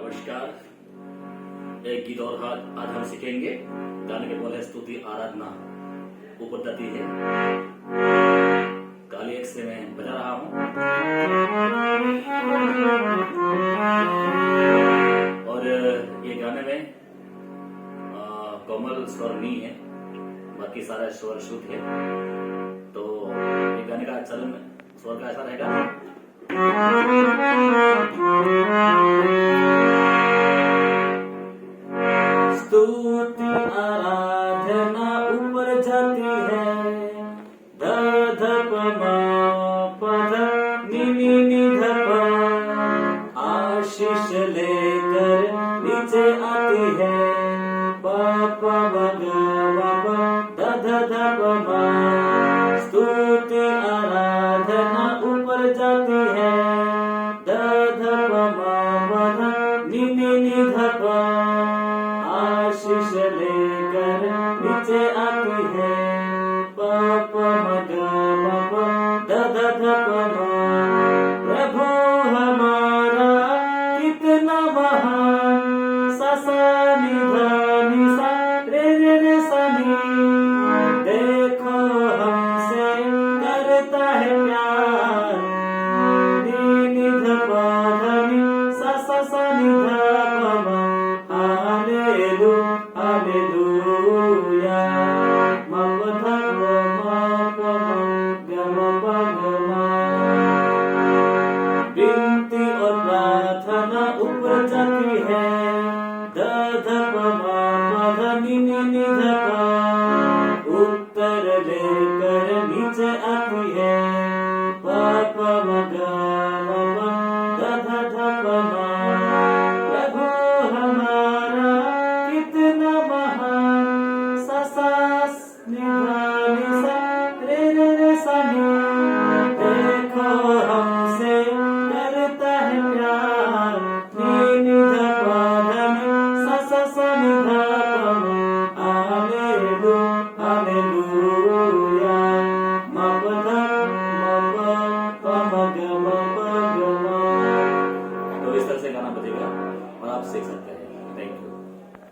नमस्कार। एक गीत और आज हम सीखेंगे। गाने के बोले स्तुति आराधना ऊपर जाती है। काली एक से मैं बजा रहा हूँ और ये गाने में कोमल स्वर नहीं है, बाकी सारा स्वर शुद्ध है। तो ये गाने का चलन स्वर का ऐसा रहेगा। स्तुति आराधना ऊपर जाती है, ध ध प म प ध नि नि नि ध प। आशीष लेकर नीचे आती है, प प म ग म प ध ध ध प म। स्तुति आराधना ऊपर जाती है, ध ध प म प ध नि नि नि ध प। आशीष लेकर नीचे आती है, प प म ग म प ध ध ध प म। प्रभु हमारा कितना महान, सा सा नि ध नि सा रे रे रे सा नि। देखो हमसे करता है प्यार, नि नि ध प ध नि सा सा सा नि ध प म। हालेलुया म प ध प म प म ग म प ग म। विनती और प्रार्थना ऊपर जाती है, ध ध प म प ध नि नि नि ध प।